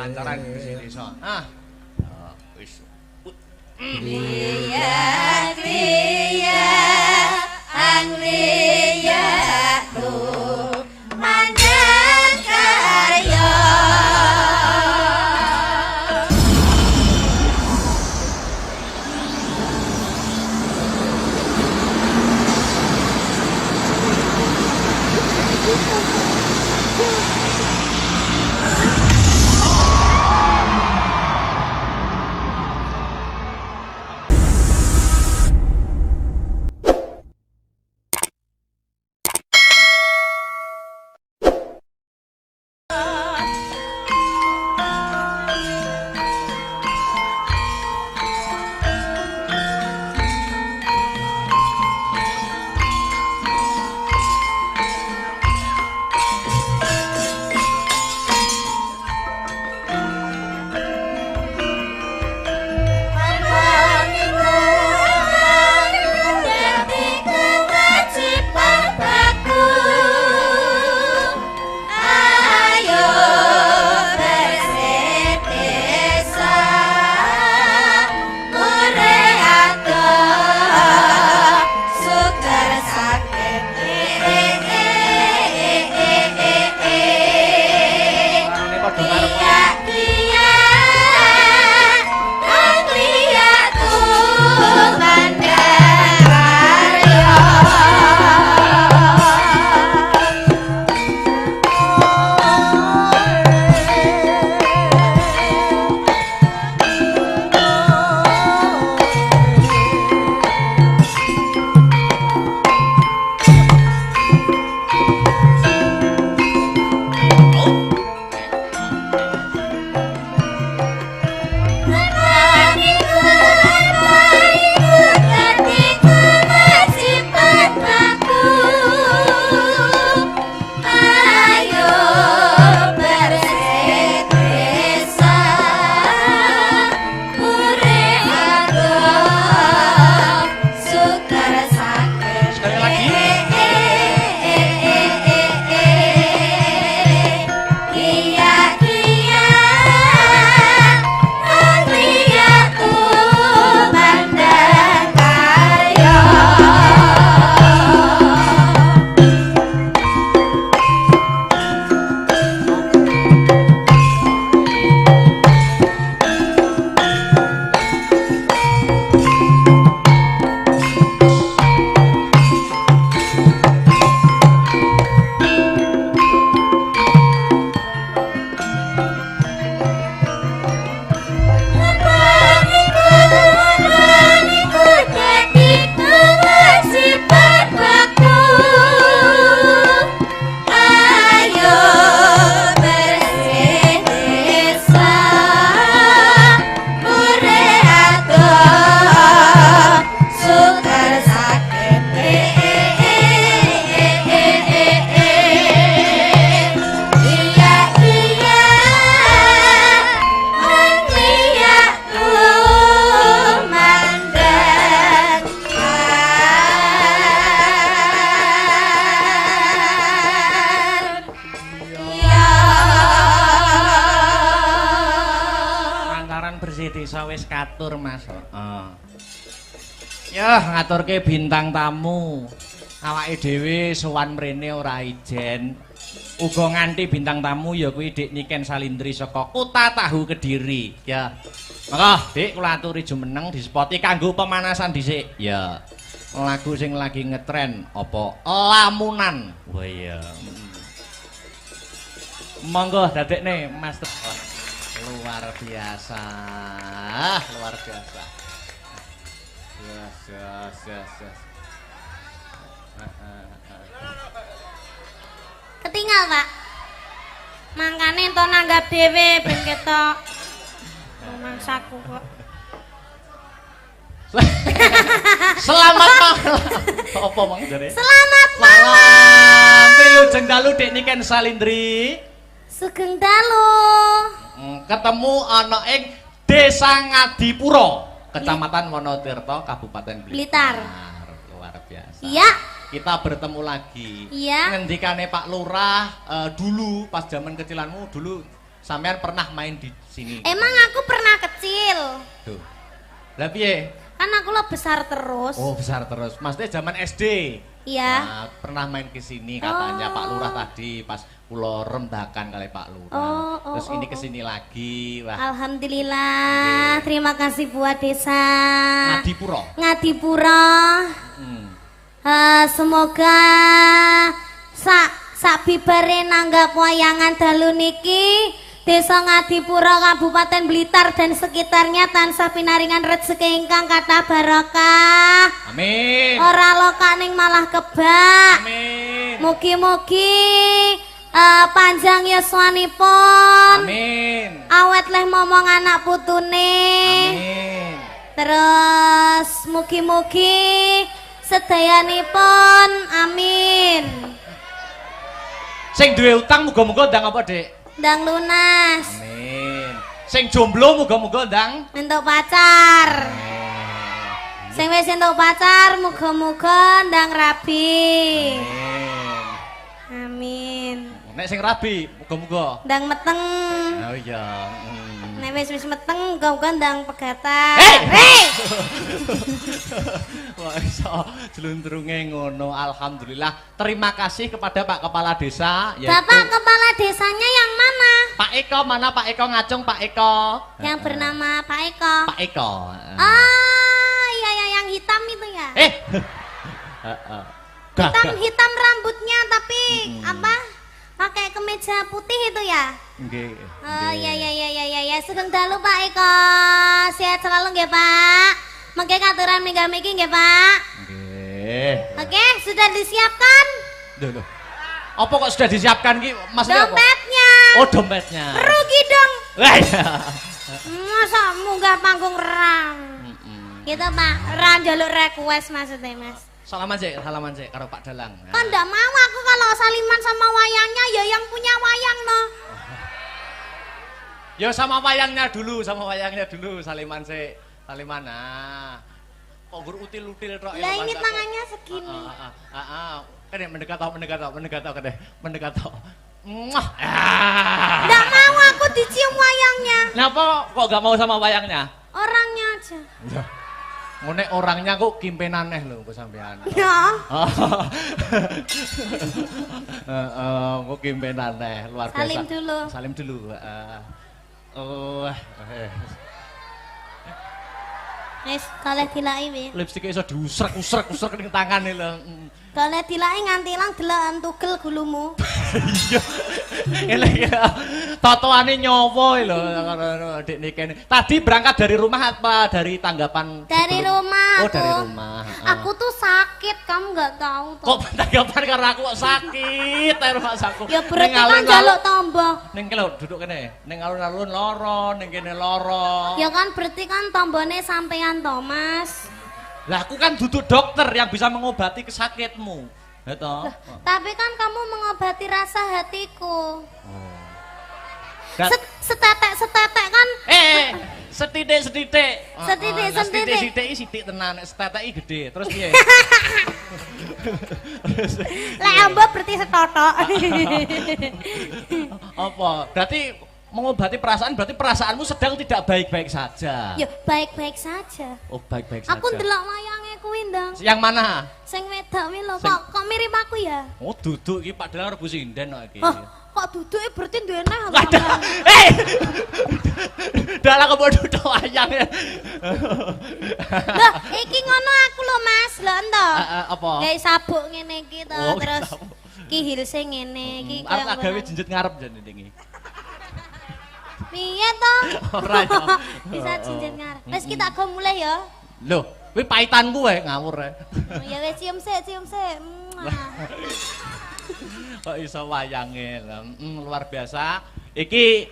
lantaran desa. Ah. Wis. Kriya kriya angriya tu mandang karya. Wis katur Mas. Ya ngaturke bintang tamu. Awake dhewe sowan mrene ora ijen. Uga nganti bintang tamu ya kuwi Dik Niken Salindri saka Kota Tahu Kediri. Ya. Monggo Dik kula aturi jumeneng dispoti kanggo pemanasan dhisik. Ya. Lagu sing lagi ngetren apa Lamunan. Wah iya. Monggo dadekne Mas. Luar biasa. Luar biasa. Yes. Ketinggal, Pak. Mangkane ento nanggap dhewe ben ketok. Mangsaku kok. Selamat malam. Apa mang jare? Selamat malam. Wilujeng dalu Dik Niken Salindri. Sugeng dalu. Ketemu ana ing Desa Ngadipura, Kecamatan Wonotirta, Kabupaten Blitar. Luar biasa. Iya. Kita bertemu lagi. Iya. Ngendikane Pak Lurah dulu pas zaman kecilanmu dulu sampean pernah main di sini. Emang aku pernah kecil. Tuh. Lah piye? Kan aku lo besar terus. Oh, besar terus. Maksudnya zaman SD. Iya. Nah, pernah main ke sini katanya Pak Lurah tadi pas kula rembakan kali Pak Lurah. Terus ini ke sini lagi. Wah. Alhamdulillah. Terima kasih buat desa Ngadipuro. Ngadipuro. Semoga sak bibare nanggap wayangan dalu niki Desa Ngadipuro Kabupaten Blitar dan sekitarnya tansah pinaringan rezeki ingkang kathah barokah. Amin. Ora lokaning malah kebak. Amin. Mugi-mugi panjang yuswanipun. Amin. Awet leh momong anak putune. Amin. Terus mugi-mugi sedayanipun amin. Sing duwe utang muga-muga ndang apa, Dik? Ndang lunas. Amin. Sing jomblo muga-muga ndang Entuk pacar. Sing wis entuk pacar muga-muga ndang rabi. Amin. Nek sing rabi muga-muga Ndang meteng. oh iya. Nek wis meteng muga-muga ndang pegatan. Hei! Wah, iso jeluntrunge ngono. Alhamdulillah. Terima kasih kepada Pak Kepala Desa yaitu Bapak kepala desanya yang mana? Pak Eko. Mana Pak Eko? Ngacung Pak Eko. Yang bernama Pak Eko. Pak Eko. Ah, iya ya yang hitam itu ya. Hitam rambutnya tapi apa? Pakai kemeja putih itu ya? Nggih. Oh iya. Sugeng dalu Pak Eko. Sehat selalu nggih, Pak. Mengke katuran mingga-minggi nggih, Pak. Nggih. Oke, sudah disiapkan? Loh. Apa kok sudah disiapkan ki? Maksudnya apa? Dompetnya. Oh, dompetnya. Rugi dong. Wah, iya. Masa munggah panggung rang. Gitu, Pak. Rang jaluk request maksudnya, Mas. Salaman sih karo Pak Dalang. Kan ndak mau aku kalau saliman sama wayangnya ya yang punya wayang no. Ya sama wayangnya dulu saliman sih. Saliman nah. Kok gur util-util tok Lah ini tangannya segini. Kan mendekat tok. Muah. Ndak mau aku dicium wayangnya. Kenapa kok gak mau sama wayangnya? Orangnya aja. Ya. Ngene orangnya kok kimpenan neh lho kok sampean. Ya. Kok kimpenan neh luar biasa. Salim dulu. Wis kalih dilaki piye? Lipstiknya iso diusrek-usrek ning tangane lho. Kalih dilaki nganti ilang delakan tugel gulumu. Iya. Elek ya. Totoane nyowo lho Dik Niken. Tadi berangkat dari rumah apa dari tanggapan? Dari rumah. Oh, dari rumah. Aku tuh sakit, kamu nggak tahu tuh. Kok tanggapan karena aku kok sakit rumah saku. Ya berarti kan jaluk tombo. Ning kene duduk kene. Ning alun-alun loro, ning kene loro. Ya kan berarti kan tombone sampean Thomas. Lah aku kan duduk dokter yang bisa mengobati kesakitmu. Ya toh. Tapi kan kamu mengobati rasa hatiku. Dan Setetek kan? setitik. Setitik. Sithik tenan, seteteki gede. Terus piye? Lek ambo berarti setotok. Apa? Berarti mengobati perasaan berarti perasaanmu sedang tidak baik-baik saja. Ya baik-baik saja. Oh, baik-baik saja. Aku ndelok wayange kuwi ndang. Yang mana? Sing wedok kuwi lho, kok mirip aku ya? Oh, duduk iki Pak Dalang Rebu Sinden kok iki. Kok duduke berarti duwe neh. Dalang kok duduk wayange. Lah, iki ngono aku lho Mas, lho ento. Apa? Gawe sabuk ngene iki to, Oh, terus sabuk. ki hilse ngene iki Aku tak gawe jenjet ngarep jan iki. Piye to? Ora ya. Bisa jinjit ngarep. Wis kita go mulai ya. Loh, kuwi paitanku wae ngawur ae. Ya wis cium sik. Kok iso wayange luar biasa. Iki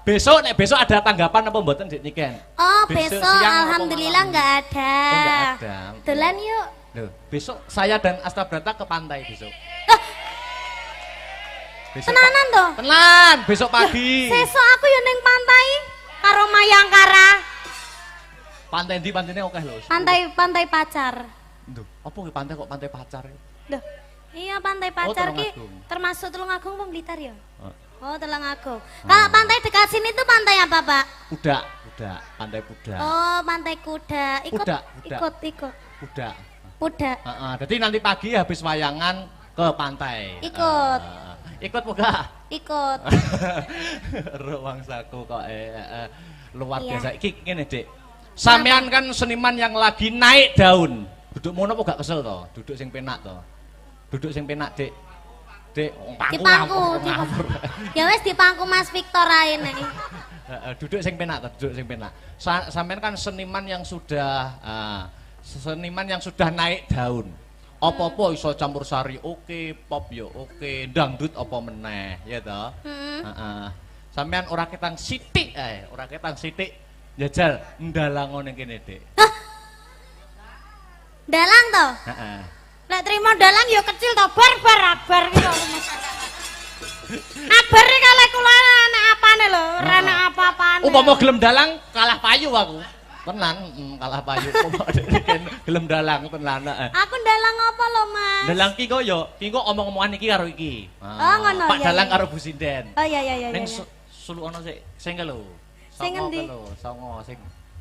besok ada tanggapan apa mboten Dik Niken? Oh, Besok besok siang apa alhamdulillah malam? enggak ada. Oh, nggak ada. Dolan yuk. Loh, besok saya dan Astabrata ke pantai besok. Besok Tenanan to? Tenan, besok pagi. Sesuk aku yo ning pantai karo Mayangkara. Pantai ndi pantene akeh lho. Pantai pacar. Duh, apa ki pantai kok pantai pacar? Duh. Iya pantai pacar ki Tulungagung. termasuk Tulungagung apa Blitar ya? Oh, Tulungagung. Kalau pantai dekat sini tuh pantai apa, Pak? Kuda, pantai kuda. Oh, pantai kuda. Kuda. Kuda. Jadi nanti pagi habis wayangan ke pantai. Ikut. Ikut muga. Ikut. Ruangsaku kok luar Iya. biasa. Iki ngene, Dik. Sampean kan seniman yang lagi naik daun. Duduk mono apa gak kesel to? Duduk sing penak to. Duduk sing penak, Dik. Dik, Dipangku. Ya wes dipangku Mas Victor ae nek. Duduk sing penak to, duduk sing penak. Sampean kan seniman yang sudah naik daun. Apa-apa iso campur sari oke, pop yo oke, dangdut apa meneh, ya toh? Heeh. Sampean ora ketang sithik njajal ndalang ning kene, Dik. Hah? Dalang to? Heeh. Lek trimo dalang yo kecil to, abar ki kok. Abar iki kalih kula anak apane lho, ora anak apa-apane. Upama gelem dalang kalah payu aku. Tenan, kalah payu. Gelem dalang tenan. Aku dalang apa lho, Mas? Dalang ki kok yo, omong-omongan iki karo iki. Oh, ngono Pak ya. dalang karo Bu Sinden. Oh iya. Ning sulukana sik, sing lho. Sing endi? Songo sing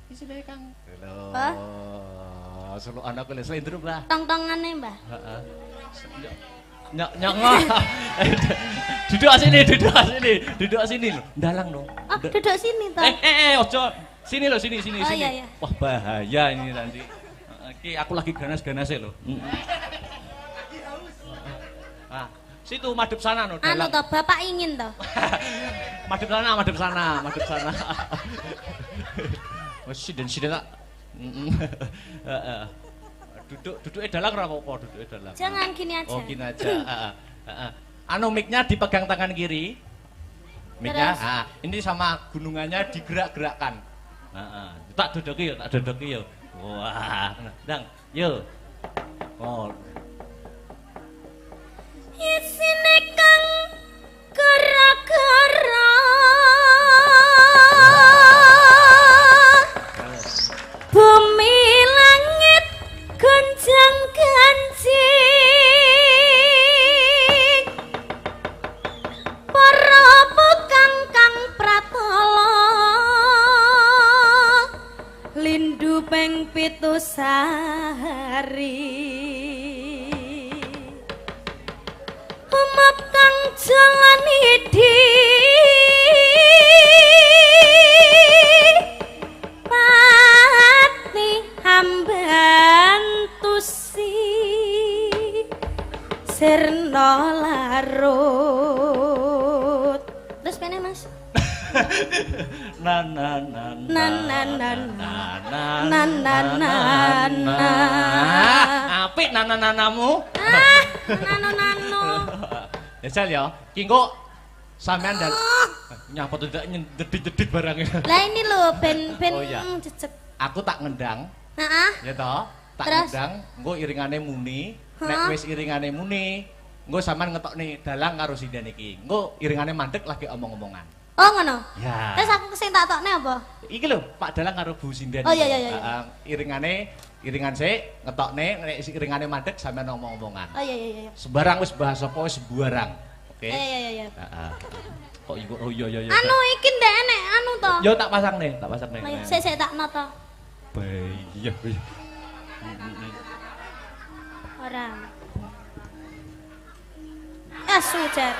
isine Kang. Lho. Hah? Sulukana ku lho slendruk lah. Tong-tongane, Mbah. Heeh. Nyok. Duduk sini lho. Dalang dong. Oh, duduk sini toh. Ojo. Sini loh, sini. Oh, iya. Wah, bahaya ini nanti. Iki aku lagi ganas-ganase loh. Ah, situ madep sana no. Anu toh, Bapak ingin toh. Madep sana. Wes siden tak. Duduk dalang ora apa-apa, duduk dalang. Jangan gini aja. Oh, gini aja. Anu mic-nya dipegang tangan kiri. Mic-nya, ini sama gunungannya digerak-gerakkan. Tak dodoki yo. Wah, Dang, yo. Oh. Isine kang gara-gara bumi langit gonjang ganjing para pekang kang pratala lindu ping 7 sari umat kang jalani di pati hambantusi sirna larut terus pene Mas Apik nana-nanamu. Nano. Ya Sal ya, ki engko sampean dan nyapa tidak nyedit-nyedit barangnya. Lah ini lho ben Oh, iya. cecek. Aku tak ngendang, Heeh. ya toh. Tak Terus? ngendang, engko iringane muni. Nek Hah? wis iringane muni, engko sampean ngetokne dalang karo sinden iki. Engko iringane mandek lagi omong-omongan. Oh ngono. Ya. Terus aku sing tak tokne apa? Iki lho, Pak Dalang karo Bu Sinden. Oh, iya. Iringan sik ngetokne nek iringane mandek sampean omong-omongan. Oh iya. Sembarang wis bahas apa wis sembarang. Oke. Iya. Heeh. Kok iku oh iya. Anu iki ndek enek anu to. Yo tak pasang nih. Oh, iya. Sik tak nata. Iya. Ora. Sujet.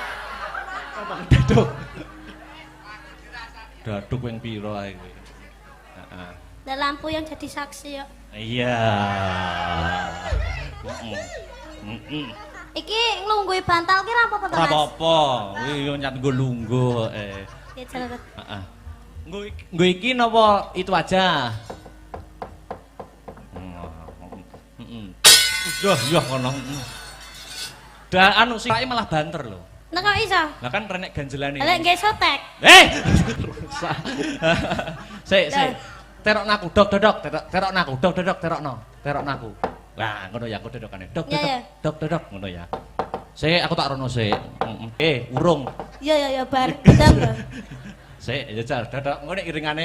Daduk yang piro ae kowe. Heeh. Ada lampu yang jadi saksi ya. Iya. Iki nglungguhi bantal ki ra apa-apa to, Ora Mas? apa-apa. Kuwi yo nyat nggo lungguh. Ya jalan. Heeh. Nggo iki napa itu aja? Ya ngono. Dan anu sing malah banter lho. Nek kok iso? Lah kan renek ganjelane. Lek nggih sotek. Rusak. Sik. Terokno aku, dodok. Terokno aku, terokno aku. Wah, ngono ya aku dodokane. Dok, ngono ya. Sik, aku tak rono sik. Urung. Ya bar gedang lho. Sik, jajal dodok ngene iringane